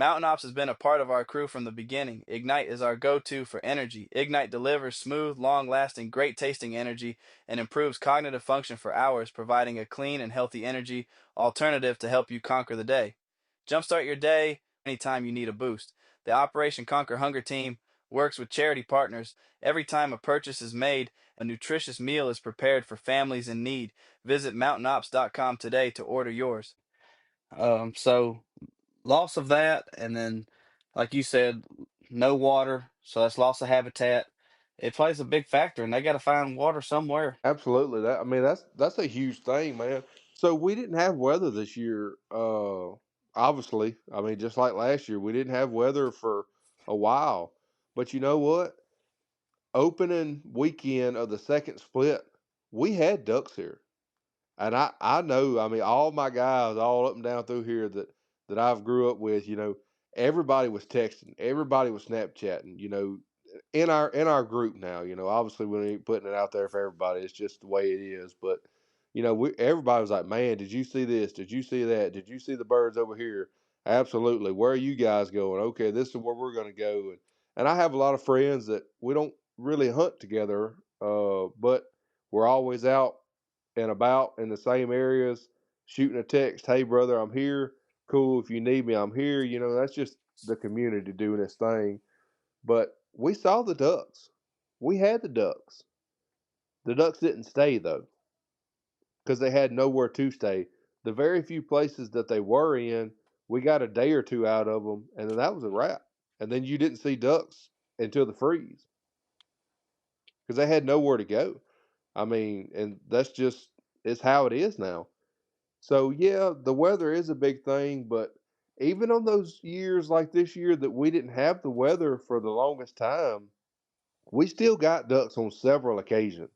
Mountain Ops has been a part of our crew from the beginning. Ignite is our go-to for energy. Ignite delivers smooth, long-lasting, great-tasting energy and improves cognitive function for hours, providing a clean and healthy energy alternative to help you conquer the day. Jumpstart your day anytime you need a boost. The Operation Conquer Hunger team works with charity partners. Every time a purchase is made, a nutritious meal is prepared for families in need. Visit mountainops.com today to order yours. So loss of that, and then, like you said, no water, so that's loss of habitat. It plays a big factor, and they got to find water somewhere. Absolutely. That I mean that's a huge thing, man. So we didn't have weather this year. Obviously, I mean just like last year, we didn't have weather for a while. But you know what? Opening weekend of the second split, we had ducks here. And I know, I mean, all my guys all up and down through here that I've grew up with, everybody was texting, everybody was Snapchatting, in our group now. Obviously we ain't putting it out there for everybody. It's just the way it is. But everybody was like, "Man, did you see this? Did you see that? Did you see the birds over here?" Absolutely. Where are you guys going? Okay, this is where we're going to go. And I have a lot of friends that we don't really hunt together, but we're always out and about in the same areas, shooting a text, "Hey brother, I'm here. Cool. If you need me, I'm here." That's just the community doing its thing. But we saw the ducks. We had the ducks. The ducks didn't stay though, because they had nowhere to stay. The very few places that they were in, we got a day or two out of them, and then that was a wrap. And then you didn't see ducks until the freeze because they had nowhere to go. I mean, and that's just it's how it is now. So yeah, the weather is a big thing, but even on those years like this year that we didn't have the weather for the longest time, we still got ducks on several occasions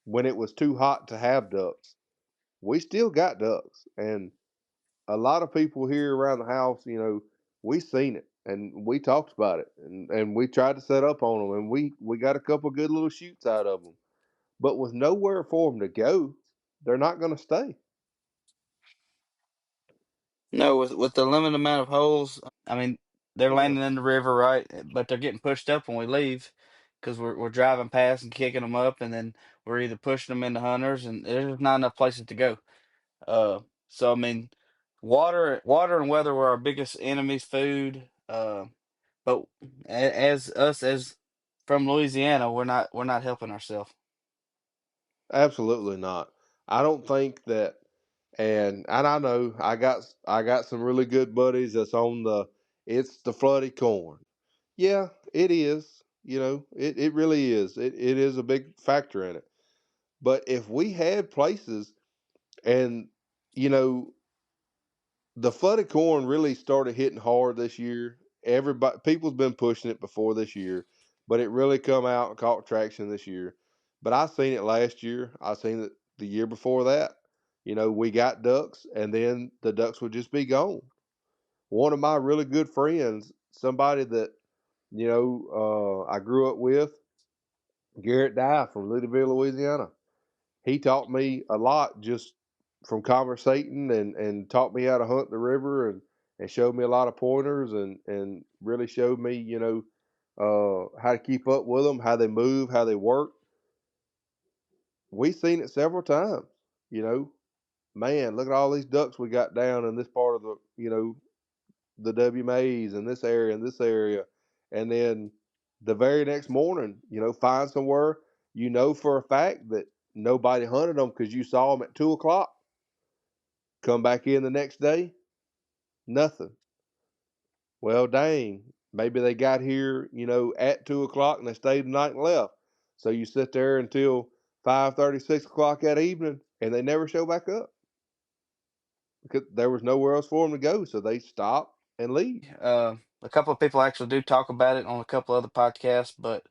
when it was too hot to have ducks. We still got ducks, and a lot of people here around the house, we seen it and we talked about it, and we tried to set up on them, and we got a couple good little shoots out of them. But with nowhere for them to go, they're not going to stay. No, with the limited amount of holes, I mean, they're Yeah, landing in the river, right? But they're getting pushed up when we leave because we're driving past and kicking them up, and then we're either pushing them into hunters, and there's not enough places to go. So I mean, water and weather were our biggest enemies. Food, but as us as from Louisiana, we're not helping ourselves. absolutely not. I don't think that. And I know I got some really good buddies that's on the it's the flooded corn. Yeah, it is. It really is. It is a big factor in it. But if we had places and you know the flooded corn really started hitting hard this year. Everybody, people's been pushing it before this year, but it really come out and caught traction this year. But I seen it last year. I seen it the year before that. We got ducks, and then the ducks would just be gone. One of my really good friends, somebody that I grew up with, Garrett Dye from Louisville, Louisiana. He taught me a lot just from conversating and taught me how to hunt the river and showed me a lot of pointers and really showed me, how to keep up with them, how they move, how they work. We seen it several times, you know. Man, look at all these ducks we got down in this part of the WMAs in this area and this area. And then the very next morning, find somewhere for a fact that nobody hunted them because you saw them at 2 o'clock. Come back in the next day, nothing. Well, dang, maybe they got here, at 2 o'clock and they stayed the night and left. So you sit there until 5:30, 6 o'clock that evening, and they never show back up because there was nowhere else for them to go. So they stop and leave. A couple of people actually do talk about it on a couple other podcasts, but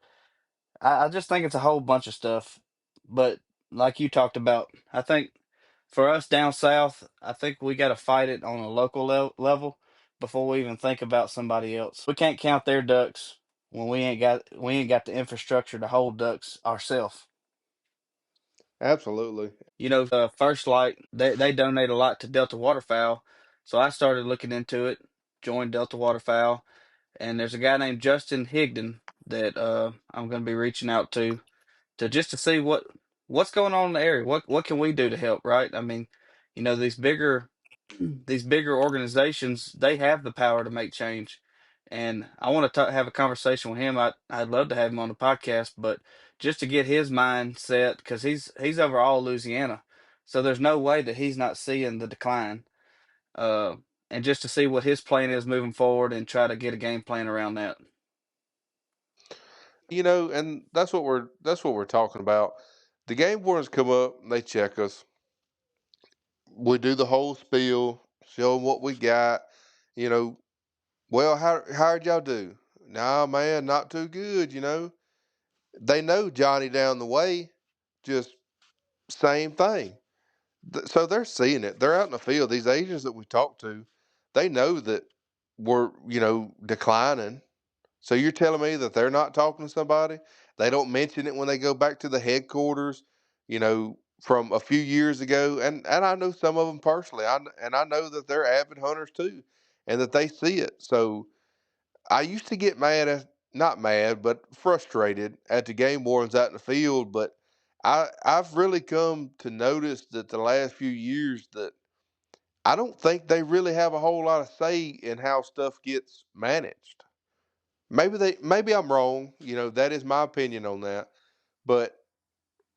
I just think it's a whole bunch of stuff. But like you talked about, I think for us down south, I think we got to fight it on a local level before we even think about somebody else. We can't count their ducks when we ain't got the infrastructure to hold ducks ourselves. Absolutely. First Light, they donate a lot to Delta waterfowl, so I started looking into it. joined Delta Waterfowl, and there's a guy named Justin Higdon that I'm going to be reaching out to just to see what's going on in the area. What can we do to help, right? I mean, these bigger these bigger organizations, they have the power to make change. And I want to have a conversation with him. I'd love to have him on the podcast, but just to get his mindset, because he's over all Louisiana, so there's no way that he's not seeing the decline. Uh, and just to see what his plan is moving forward, and try to get a game plan around that. And that's what we're talking about. The game wardens come up, they check us. We do the whole spiel, show them what we got. You know, well, how'd y'all do? Nah, man, not too good. They know Johnny down the way, just same thing. So they're seeing it. They're out in the field. These agents that we talk to, they know that we're declining. So you're telling me that they're not talking to somebody? They don't mention it when they go back to the headquarters, from a few years ago. And I know some of them personally. And I know that they're avid hunters too, and that they see it. So I used to get mad at, not mad, but frustrated at the game wardens out in the field. But I've really come to notice that the last few years that I don't think they really have a whole lot of say in how stuff gets managed. Maybe I'm wrong. That is my opinion on that. But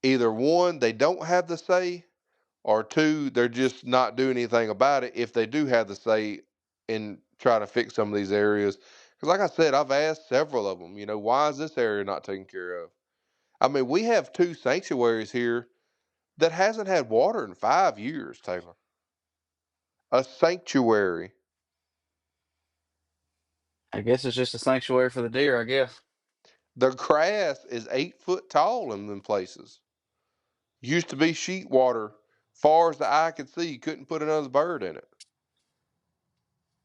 either one, they don't have the say, or two, they're just not doing anything about it if they do have the say in trying to fix some of these areas. Because, like I said, I've asked several of them, why is this area not taken care of? I mean, we have two sanctuaries here that hasn't had water in 5 years, Taylor. A sanctuary. I guess it's just a sanctuary for the deer, I guess. The grass is 8 foot tall in them places. Used to be sheet water, far as the eye could see. You couldn't put another bird in it.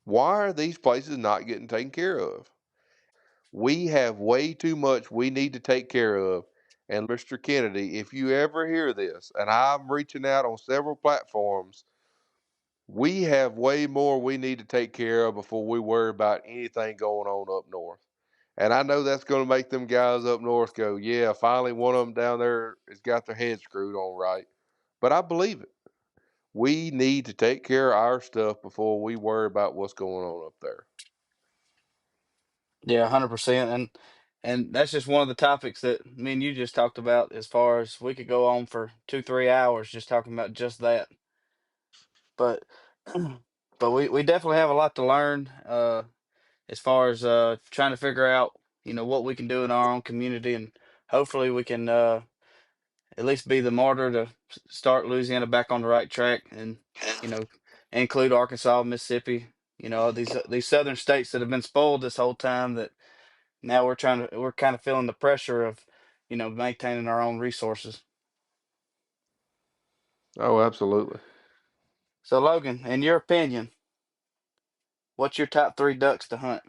Why are these places not getting taken care of? We have way too much we need to take care of. And Mr. Kennedy, if you ever hear this, and I'm reaching out on several platforms, we have way more we need to take care of before we worry about anything going on up north. And I know that's going to make them guys up north go, yeah, finally one of them down there has got their head screwed on right. But I believe it. We need to take care of our stuff before we worry about what's going on up there. Yeah, 100%. And that's just one of the topics that me and you just talked about. As far as we could go on for 2 3 hours just talking about just that. But but we definitely have a lot to learn, as far as trying to figure out, what we can do in our own community, and hopefully we can at least be the martyr to start Louisiana back on the right track, and you know include Arkansas, Mississippi, these southern states that have been spoiled this whole time, that now we're kind of feeling the pressure of, maintaining our own resources. Oh, absolutely. So Logan, in your opinion, what's your top three ducks to hunt?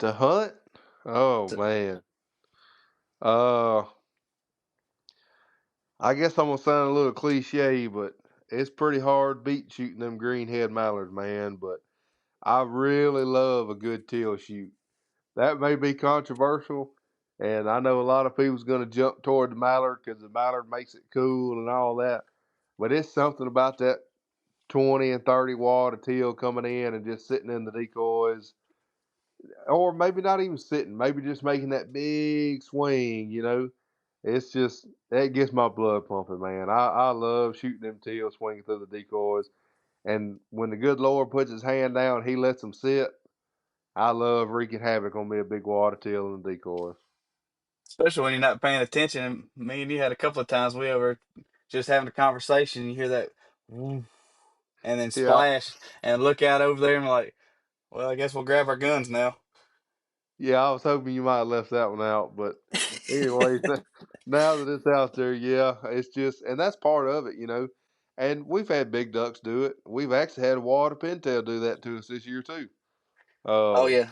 To hunt? Oh T- man. Uh I guess I'm gonna sound a little cliche, but it's pretty hard beat shooting them greenhead mallards, man. But I really love a good teal shoot. That may be controversial, and I know a lot of people's gonna jump toward the mallard because the mallard makes it cool and all that. But it's something about that 20 and 30 watt of teal coming in and just sitting in the decoys, or maybe not even sitting, maybe just making that big swing. It's just, that gets my blood pumping, man. I love shooting them teal swinging through the decoys. And when the good Lord puts his hand down, he lets them sit. I love wreaking havoc on me a big water teal in the decoys. Especially when you're not paying attention. And me and you had a couple of times we were just having a conversation, and you hear that, "Woof," and then Yeah, splash, and look out over there, and like, well, I guess we'll grab our guns now. yeah, I was hoping you might have left that one out, but anyway, now that it's out there, yeah, it's just, and that's part of it. And we've had big ducks do it. We've actually had a water pintail do that to us this year too. Oh Uh, yeah.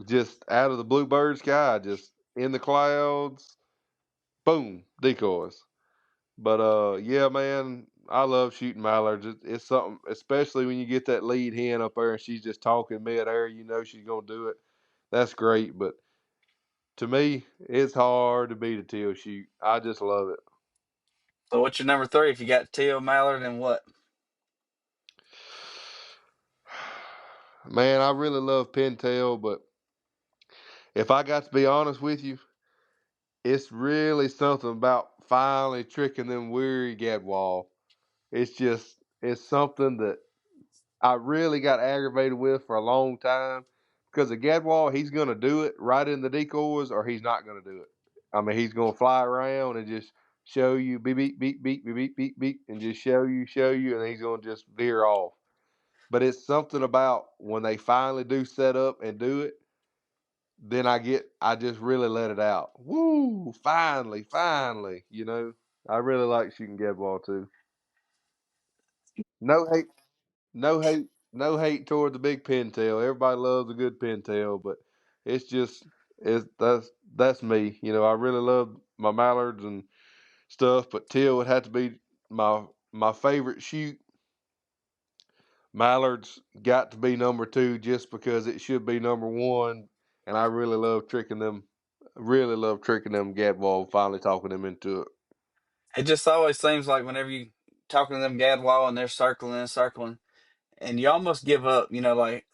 just out of the bluebird sky, just in the clouds, boom, decoys. But yeah, man, I love shooting mallards. It's something, especially when you get that lead hen up there and she's just talking mid-air. You know she's gonna do it. That's great. But to me, it's hard to beat a teal shoot. I just love it. So what's your number three? If you got teal, mallard, and what? Man, I really love pintail, but if I got to be honest with you, it's really something about finally tricking them weary gadwall. It's something that I really got aggravated with for a long time because the gadwall, he's gonna do it right in the decoys, or he's not gonna do it. I mean, he's gonna fly around and just show you beep beep beep beep beep beep beep beep, and just show you, and he's gonna just veer off. But it's something about when they finally do set up and do it, then I just really let it out. Woo! Finally, finally, I really like shooting gadwall too. No hate, no hate, no hate toward the big pintail. Everybody loves a good pintail, but it's just it's that's me. I really love my mallards and stuff, but teal would have to be my favorite shoot. Mallards got to be number two just because it should be number one, and I really love tricking them. Really love tricking them gadwall, finally talking them into it. It just always seems like whenever you talking to them gadwall and they're circling and circling, and you almost give up. Like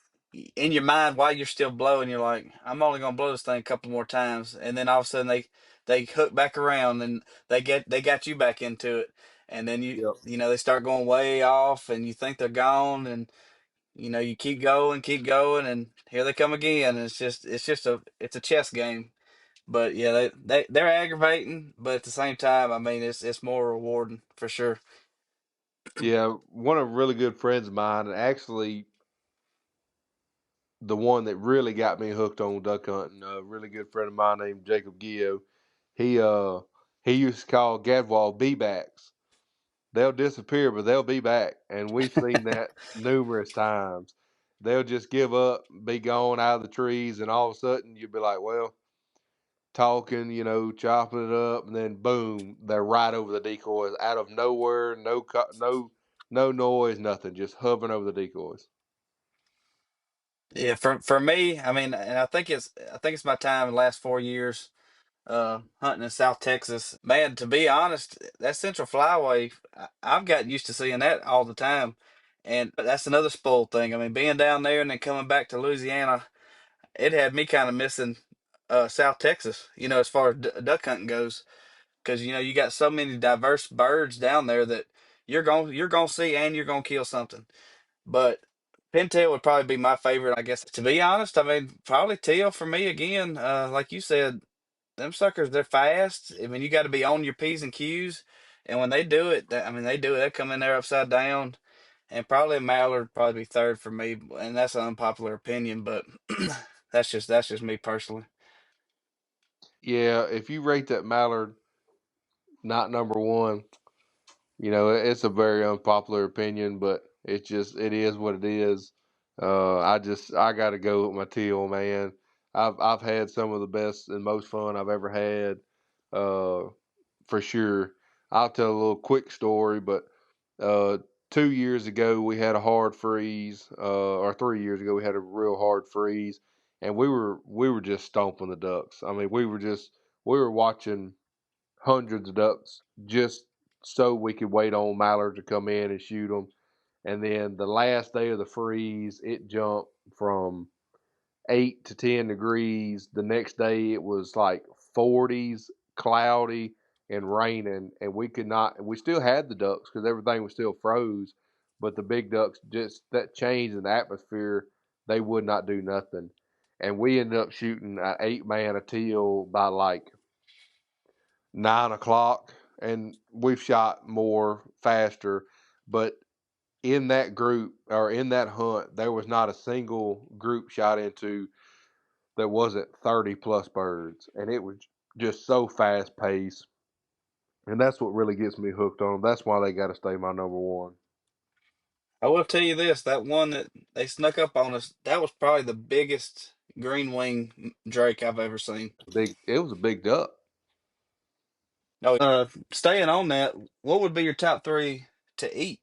in your mind while you're still blowing, you're like, I'm only gonna blow this thing a couple more times, and then all of a sudden they hook back around and they got you back into it, and then Yep. they start going way off, and you think they're gone, and you keep going, and here they come again. And it's a chess game. But yeah, they're aggravating, but at the same time, I mean, it's more rewarding for sure. Yeah, one of really good friends of mine, and actually the one that really got me hooked on duck hunting, a really good friend of mine named Jacob Gio. He uh he used to call gadwall B-backs. They'll disappear, but they'll be back, and we've seen that numerous times. They'll just give up, be gone out of the trees, and all of a sudden you'll be like, well, talking, chopping it up, and then boom, they're right over the decoys out of nowhere, no noise, nothing, just hovering over the decoys. Yeah, for me, I mean, and I think it's my time in the last 4 years hunting in South Texas. Man, to be honest, that Central Flyway, I've gotten used to seeing that all the time, and that's another spoiled thing. I mean, being down there and then coming back to Louisiana, it had me kind of missing South Texas. As far as duck hunting goes, because you got so many diverse birds down there that you're gonna see and you're gonna kill something. But pintail would probably be my favorite, I guess. To be honest, I mean, probably teal for me again. Like you said, them suckers, they're fast. I mean, you got to be on your P's and Q's. And when they do it, I mean, they do it. They come in there upside down. And probably a mallard would probably be third for me. And that's an unpopular opinion, but that's just me personally. Yeah, if you rate that mallard not number one, it's a very unpopular opinion, but it is what it is. I got to go with my teal, man. I've had some of the best and most fun I've ever had, uh, for sure. I'll tell a little quick story, but uh, 2 years ago we had a hard freeze, or 3 years ago we had a real hard freeze, and we were just stomping the ducks. I mean, we were watching hundreds of ducks just so we could wait on mallards to come in and shoot them. And then the last day of the freeze, it jumped from 8 to 10 degrees. The next day, it was like 40s, cloudy, and raining. And we could not, we still had the ducks because everything was still froze. But the big ducks, just that change in the atmosphere, they would not do nothing. And we ended up shooting an 8 man a teal by like 9 o'clock, and we've shot more faster. But in that group or in that hunt, there was not a single group shot into that wasn't 30 plus birds, and it was just so fast paced. And that's what really gets me hooked on them. That's why they got to stay my number one. I will tell you this, that one that they snuck up on us, that was probably the biggest green wing drake I've ever seen. It was a big duck. Oh, staying on that, what would be your top three to eat.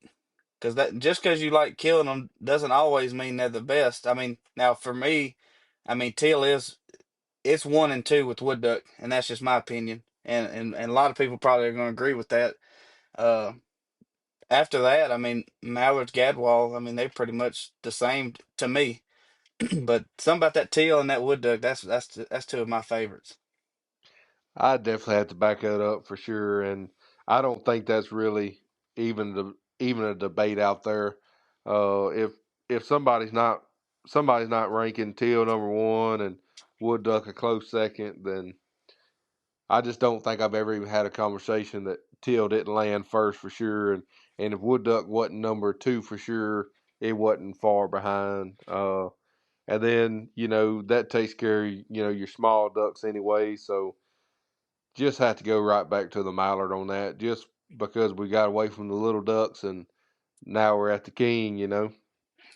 Because that just because you like killing them doesn't always mean they're the best. I mean, now for me, I mean teal is it's 1 and 2 with wood duck, and that's just my opinion. And a lot of people probably are going to agree with that. Uh, After that, I mean mallards, gadwall, I mean they're pretty much the same to me. But something about that teal and that wood duck, that's two of my favorites. I definitely have to back that up for sure, and I don't think that's really even a debate out there. If somebody's not ranking teal number one and wood duck a close second, then I just don't think I've ever even had a conversation that teal didn't land first for sure, and if wood duck wasn't number two for sure, it wasn't far behind. And then that takes care of your small ducks anyway, so just have to go right back to the mallard on that, just because we got away from the little ducks and now we're at the king.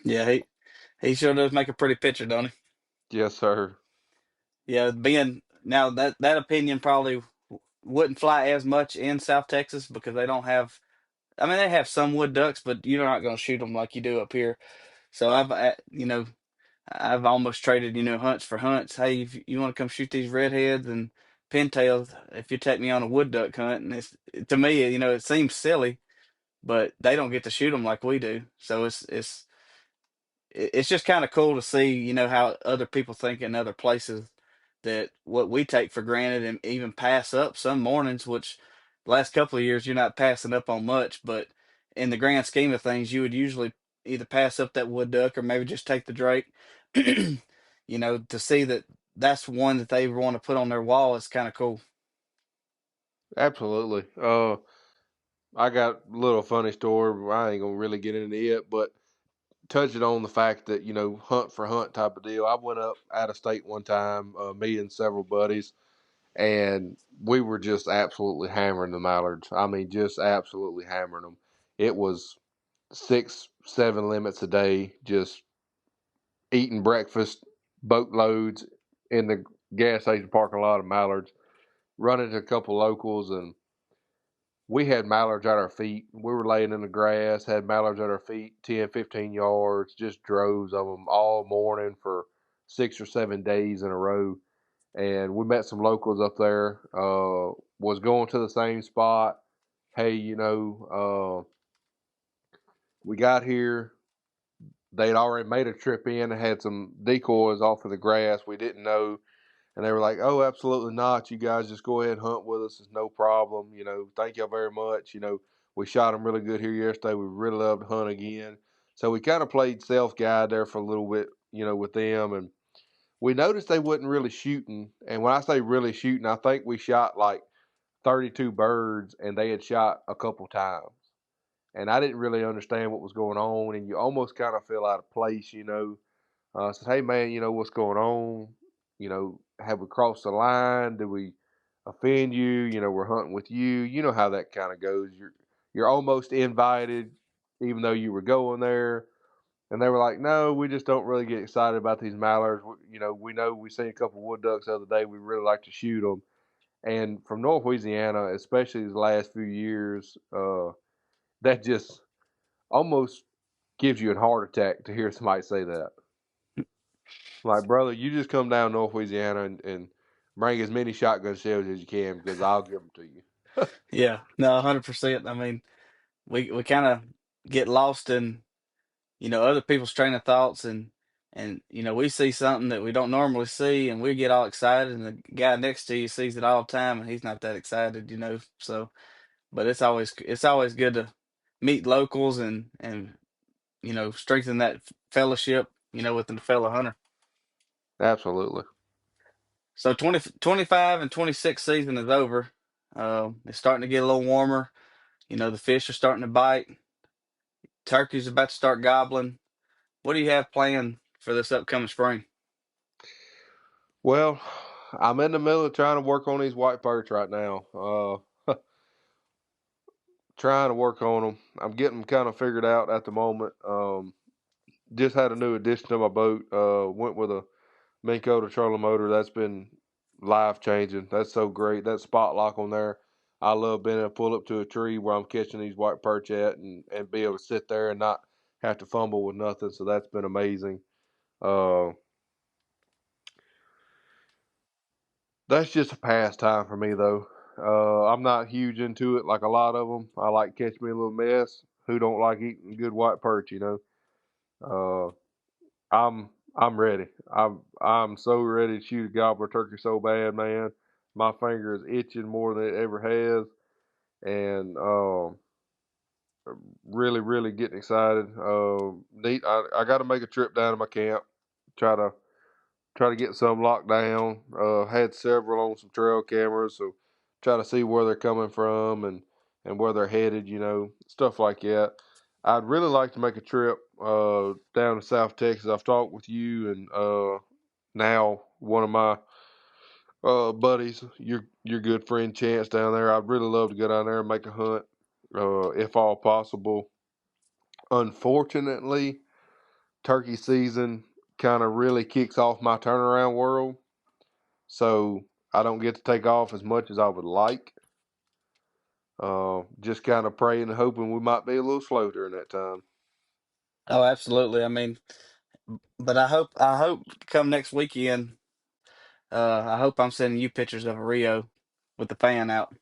Yeah, he sure does make a pretty picture, don't he? Yes, sir. Yeah, being now that opinion probably wouldn't fly as much in South Texas because they don't have. I mean, they have some wood ducks, but you're not going to shoot them like you do up here. So I've almost traded hunts for hunts. Hey, if you want to come shoot these redheads and pintails, if you take me on a wood duck hunt, and it's to me, it seems silly, but they don't get to shoot them like we do. So it's just kind of cool to see, how other people think in other places that what we take for granted and even pass up some mornings, which the last couple of years you're not passing up on much, but in the grand scheme of things, you would usually either pass up that wood duck or maybe just take the drake. To see that that's one that they want to put on their wall is kind of cool. Absolutely. I got a little funny story. I ain't gonna really get into it, but touching on the fact that hunt for hunt type of deal. I went up out of state one time, me and several buddies, and we were just absolutely hammering the mallards. I mean, just absolutely hammering them. It was 6, 7 limits a day, just eating breakfast, boatloads in the gas station parking lot of mallards, running to a couple locals, and we had mallards at our feet. We were laying in the grass, had mallards at our feet, 10, 15 yards, just droves of them all morning for 6 or 7 days in a row. And we met some locals up there, was going to the same spot. Hey, we got here. They'd already made a trip in and had some decoys off of the grass. We didn't know. And they were like, "Oh, absolutely not. You guys just go ahead and hunt with us. It's no problem. Thank y'all very much. We shot them really good here yesterday. We really love to hunt again." So we kind of played self guide there for a little bit, with them. And we noticed they wasn't really shooting. And when I say really shooting, I think we shot like 32 birds and they had shot a couple times. And I didn't really understand what was going on. And you almost kind of feel out of place. Said, "Hey man, what's going on? Have we crossed the line? Did we offend you? We're hunting with you. You know how that kind of goes. You're almost invited, even though you were going there." And they were like, "No, we just don't really get excited about these mallards. We know we seen a couple wood ducks the other day. We really like to shoot them." And from North Louisiana, especially the last few years, that just almost gives you a heart attack to hear somebody say that. Like, brother, you just come down North Louisiana and bring as many shotgun shells as you can because I'll give them to you. Yeah, no, 100%. I mean, we kind of get lost in other people's train of thoughts, and we see something that we don't normally see and we get all excited, and the guy next to you sees it all the time and he's not that excited. So but it's always good to meet locals and strengthen that fellowship with the fellow hunter. Absolutely. So 2025 and 26 season is over. It's starting to get a little warmer. The fish are starting to bite. Turkey's about to start gobbling. What do you have planned for this upcoming spring? Well, I'm in the middle of trying to work on these white perch right now. Trying to work on them. I'm getting them kind of figured out at the moment. Just had a new addition to my boat. Went with a Minko trolling motor. That's been life changing. That's so great. That spot lock on there. I love being able to pull up to a tree where I'm catching these white perch at, and be able to sit there and not have to fumble with nothing. So that's been amazing. Uh, that's just a pastime for me, though. I'm not huge into it like a lot of them. I like catch me a little mess. Who don't like eating good white perch, you know? I'm ready. I'm so ready to shoot a gobbler turkey so bad, man. My finger is itching more than it ever has, and really getting excited. Neat. I got to make a trip down to my camp. Try to try to get some locked down. Had several on some trail cameras, so try to see where they're coming from and where they're headed. You know, stuff like that. I'd really like to make a trip down to South Texas. I've talked with you and now one of my buddies, your good friend Chance down there. I'd really love to go down there and make a hunt, if all possible. Unfortunately, turkey season kind of really kicks off my turnaround world, so I don't get to take off as much as I would like. Just kind of praying and hoping we might be a little slow during that time. Oh, absolutely. I mean, but I hope come next weekend, I hope I'm sending you pictures of a Rio with the fan out.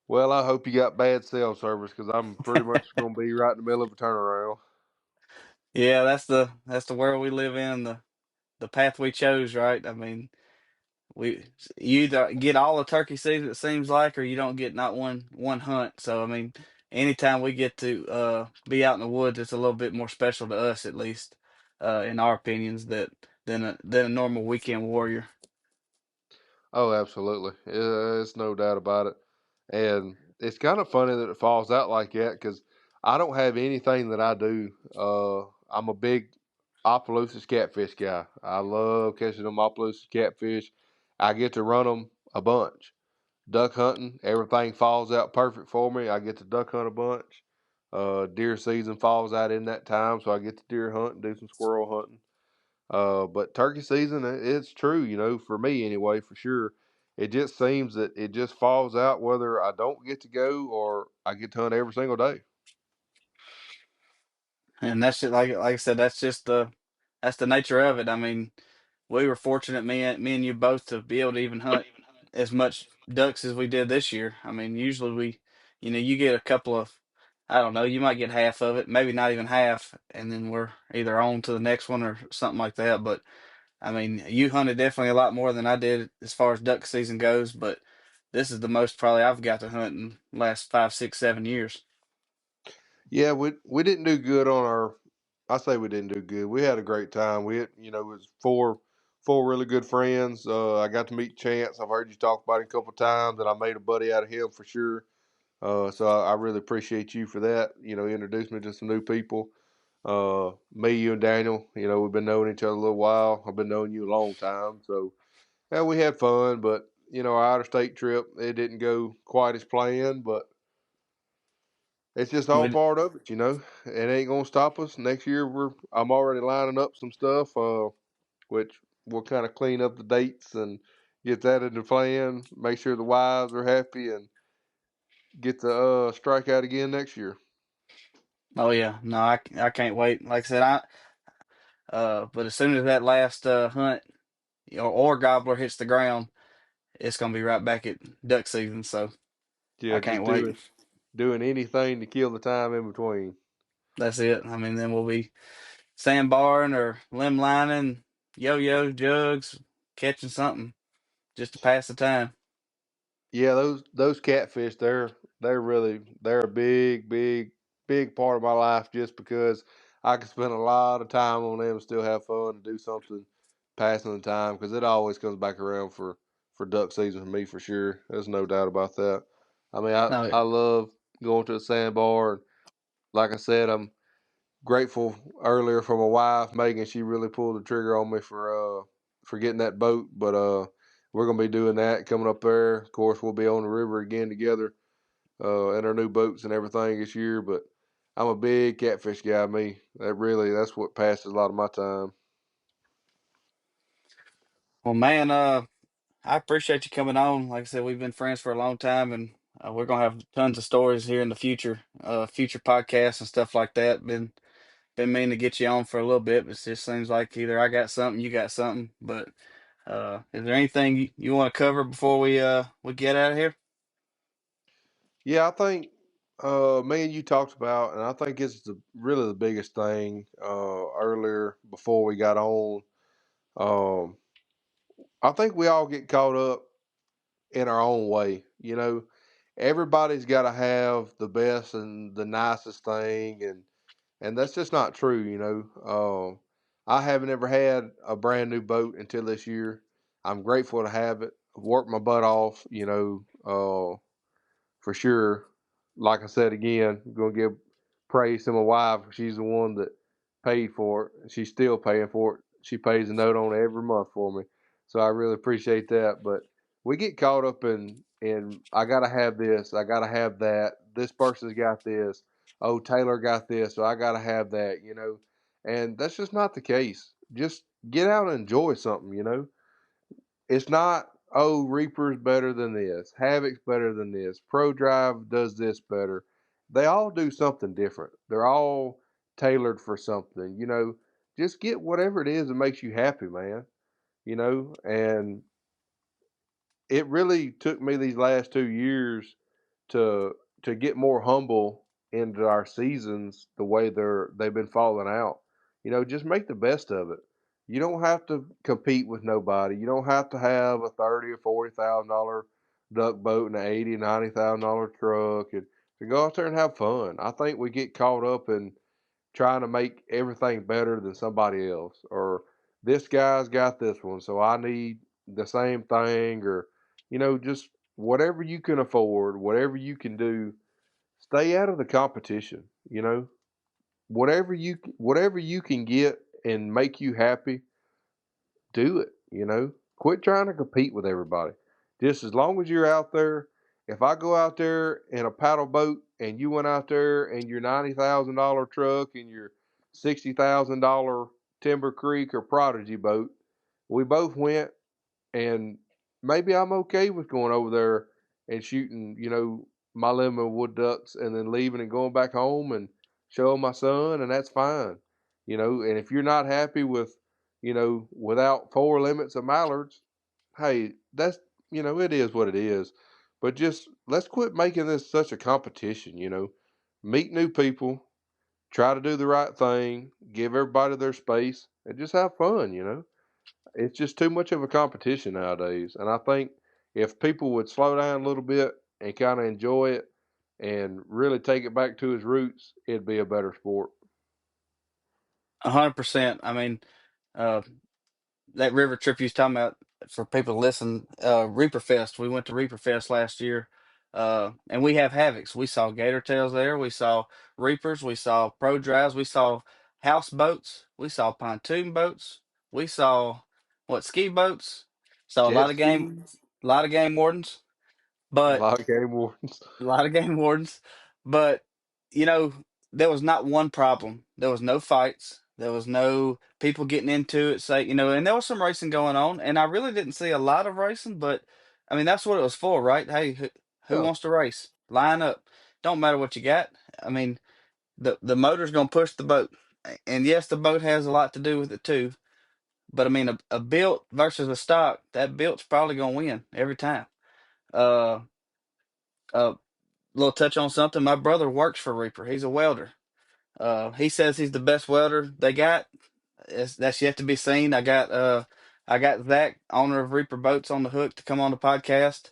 Well, I hope you got bad cell service because I'm pretty much going to be right in the middle of a turnaround. Yeah, that's the world we live in, the path we chose, right? I mean, we you either get all the turkey season it seems like, or you don't get not one hunt. So I mean, anytime we get to be out in the woods, it's a little bit more special to us, at least in our opinions, that than a normal weekend warrior. Oh, absolutely. It's no doubt about it. And it's kind of funny that it falls out like that because I don't have anything that I do. I'm a big Opelousas catfish guy. I love catching them Opelousas catfish. I get to run them a bunch. Duck hunting, everything falls out perfect for me. I get to duck hunt a bunch. Deer season falls out in that time, so I get to deer hunt and do some squirrel hunting. But turkey season, it's true, you know, for me anyway, for sure. It just seems that it just falls out whether I don't get to go or I get to hunt every single day. And that's just, like I said, that's the nature of it. I mean, we were fortunate, me and you both, to be able to even hunt as much ducks as we did this year. I mean, usually you get a couple of, I don't know, you might get half of it, maybe not even half, and then we're either on to the next one or something like that. But I mean, you hunted definitely a lot more than I did as far as duck season goes, but this is the most probably I've got to hunt in the last 5, 6, 7 years. Yeah, we didn't do good on our. I say we didn't do good. We had a great time. We had, you know, it was four really good friends. I got to meet Chance. I've heard you talk about him a couple of times, and I made a buddy out of him for sure. So I really appreciate you for that. You know, introduced me to some new people. Me, you, and Daniel. You know, we've been knowing each other a little while. I've been knowing you a long time. So yeah, we had fun, but you know, our out of state trip it didn't go quite as planned, but it's just all We, part of it. You know, it ain't gonna stop us. Next year, I'm already lining up some stuff, which we'll kind of clean up the dates and get that into plan. Make sure the wives are happy and get the strike out again next year. oh yeah, no, I can't wait. Like I said, but as soon as that last hunt or gobbler hits the ground, it's gonna be right back at duck season. So Yeah, I just can't wait. doing anything to kill the time in between. That's it. I mean, then we'll be sandbarring or limb lining, yo-yo jugs, catching something just to pass the time. Yeah, those catfish, they're a big part of my life just because I can spend a lot of time on them and still have fun and do something passing the time because it always comes back around for duck season for me for sure. There's no doubt about that. I mean, No, I love going to the sandbar. Like I said, I'm grateful earlier for my wife Megan. She really pulled the trigger on me for getting that boat. But we're gonna be doing that coming up there. Of course, we'll be on the river again together in our new boats and everything this year. But I'm a big catfish guy. Me, that's what passes a lot of my time. well, man, I appreciate you coming on. Like I said, we've been friends for a long time, and we're gonna have tons of stories here in the future, future podcasts and stuff like that. Been meaning to get you on for a little bit, but it just seems like either I got something, you got something. But is there anything you want to cover before we get out of here? Yeah, I think me and you talked about, and I think it's really the biggest thing earlier before we got on. Um, I think we all get caught up in our own way. You know, everybody's got to have the best and the nicest thing, and that's just not true. You know, I haven't ever had a brand new boat until this year. I'm grateful to have it. I've worked my butt off. You know, for sure. Like I said again, I'm gonna give praise to my wife. She's the one that paid for it. She's still paying for it. She pays a note on it every month for me. So I really appreciate that. But we get caught up in I gotta have this, I gotta have that. This person's got this. Oh, Taylor got this, so I gotta have that, you know. And that's just not the case. Just get out and enjoy something, you know. It's not, oh, Reaper's better than this, Havoc's better than this, Pro Drive does this better. They all do something different. They're all tailored for something, you know. Just get whatever it is that makes you happy, man. You know, and it really took me these last 2 years to get more humble into our seasons the way they've been falling out. You know, just make the best of it. You don't have to compete with nobody. You don't have to have a $30,000 or $40,000 duck boat and an $80,000, $90,000 truck and to go out there and have fun. I think we get caught up in trying to make everything better than somebody else, or this guy's got this one, so I need the same thing, or you know, just whatever you can afford, whatever you can do, stay out of the competition. You know, whatever you can get and make you happy, do it. You know, quit trying to compete with everybody. Just as long as you're out there. If I go out there in a paddle boat and you went out there in your $90,000 truck and your $60,000 Timber Creek or Prodigy boat, we both went, and maybe I'm okay with going over there and shooting, you know, my limit of wood ducks and then leaving and going back home and showing my son, and that's fine, you know. And if you're not happy with, you know, without four limits of mallards, hey, that's, you know, it is what it is. But just let's quit making this such a competition, you know. Meet new people, try to do the right thing, give everybody their space, and just have fun, you know. It's just too much of a competition nowadays. And I think if people would slow down a little bit and kind of enjoy it and really take it back to its roots, it'd be a better sport. 100%. I mean, uh, that river trip you was talking about for people to listen, Reaper Fest. We went to Reaper Fest last year, and we have Havocs. We saw GatorTails there. We saw Reapers. We saw Pro Drives. We saw houseboats. We saw pontoon boats. We saw what ski boats. Saw Jet skis, a lot of game wardens. a But lot of game wardens. a lot of game wardens, but you know, there was not one problem. There was no fights. There was no people getting into it. Say, you know, and there was some racing going on, and I really didn't see a lot of racing, but I mean, that's what it was for, right? Hey, who Yeah, wants to race? Line up. Don't matter what you got. I mean, the motor's gonna push the boat, and yes, the boat has a lot to do with it too. But I mean, a built versus a stock, that built's probably gonna win every time. Uh, uh, Little touch on something. My brother works for Reaper. He's a welder. He says he's the best welder they got. That's yet to be seen. I got Zach, owner of Reaper Boats, on the hook to come on the podcast,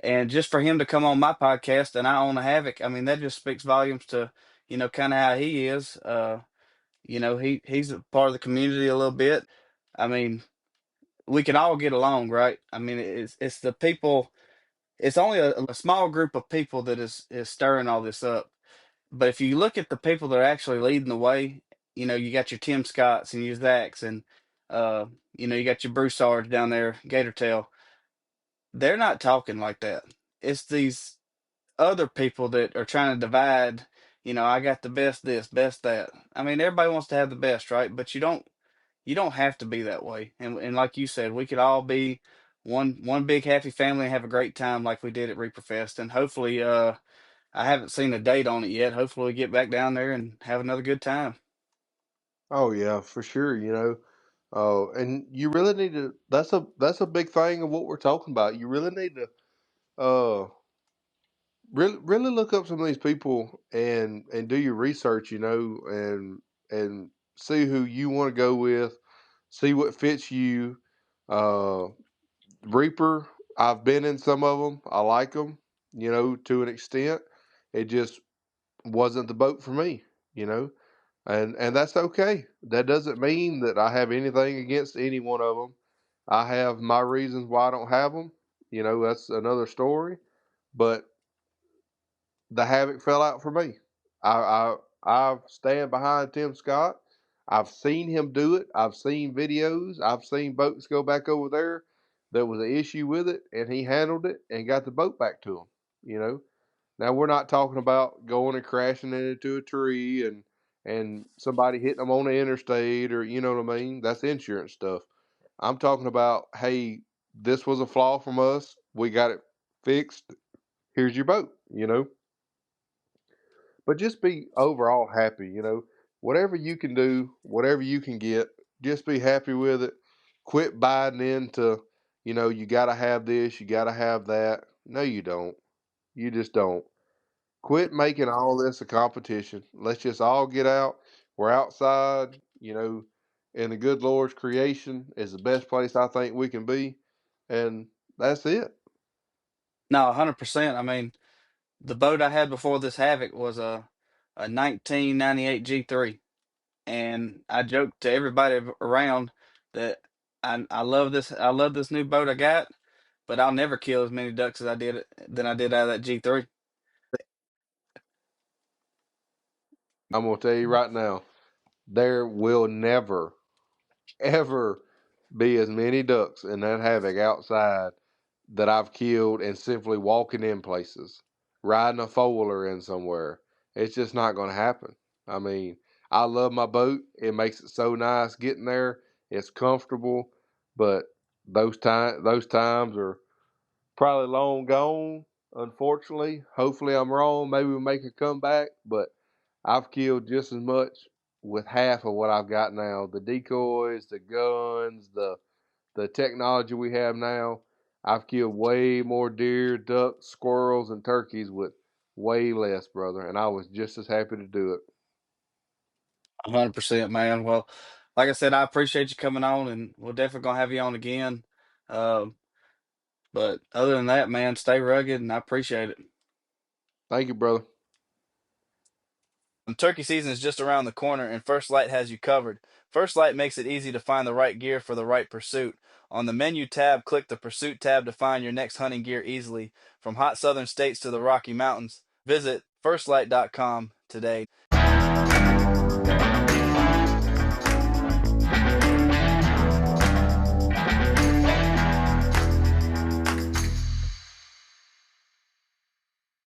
and just for him to come on my podcast and I own a Havoc, I mean that just speaks volumes to kind of how he is. He's a part of the community a little bit. I mean, we can all get along, right? I mean, it's the people. It's only a small group of people that is stirring all this up. But if you look at the people that are actually leading the way, you got your Tim Scotts and your Zacks and you got your Broussards down there, GatorTail. They're not talking like that. It's these other people that are trying to divide. I got the best this, best that. I mean, everybody wants to have the best, right? But you don't have to be that way. And like you said, we could all be one big happy family and have a great time like we did at Reaper Fest. And hopefully, I haven't seen a date on it yet. Hopefully, we get back down there and have another good time. Oh yeah, for sure. And you really need to. That's a big thing of what we're talking about. You really need to really look up some of these people and do your research. And see who you want to go with. See what fits you. Uh, Reaper. I've been in some of them. I like them. To an extent. It just wasn't the boat for me. You know. And that's okay. That doesn't mean that I have anything against any one of them. I have my reasons why I don't have them. That's another story. But the Havoc fell out for me. I stand behind Tim Scott. I've seen him do it. I've seen videos. I've seen boats go back over there. There was an issue with it, and he handled it and got the boat back to him. You know, now we're not talking about going and crashing into a tree and somebody hitting them on the interstate, or you know what I mean. That's insurance stuff. I'm talking about, hey, this was a flaw from us. We got it fixed. Here's your boat. But just be overall happy. Whatever you can do, whatever you can get, just be happy with it. Quit buying into, you got to have this, you got to have that. No, you don't. You just don't. Quit making all this a competition. Let's just all get out. We're outside, and the good Lord's creation is the best place I think we can be. And that's it. No, 100%. I mean, the boat I had before this Havoc was a 1998 G3, and I joked to everybody around that I love this new boat I got, but I'll never kill as many ducks as I did than I did out of that G3. I'm going to tell you right now, there will never, ever be as many ducks in that havoc outside that I've killed and simply walking in places, riding a four-wheeler in somewhere. It's just not going to happen. I mean, I love my boat. It makes it so nice getting there. It's comfortable, but those times are probably long gone. Unfortunately, hopefully I'm wrong. Maybe we'll make a comeback, but I've killed just as much with half of what I've got now. The decoys, the guns, the technology we have now. I've killed way more deer, ducks, squirrels, and turkeys with way less, brother, and I was just as happy to do it. 100%, man. Well, like I said, I appreciate you coming on, and we're definitely gonna have you on again. Um, but other than that, man, stay rugged, and I appreciate it. Thank you, brother. Turkey season is just around the corner, and First Light has you covered. First Light makes it easy to find the right gear for the right pursuit. On the menu tab, click the Pursuit tab to find your next hunting gear easily. From hot southern states to the Rocky Mountains, visit firstlight.com today.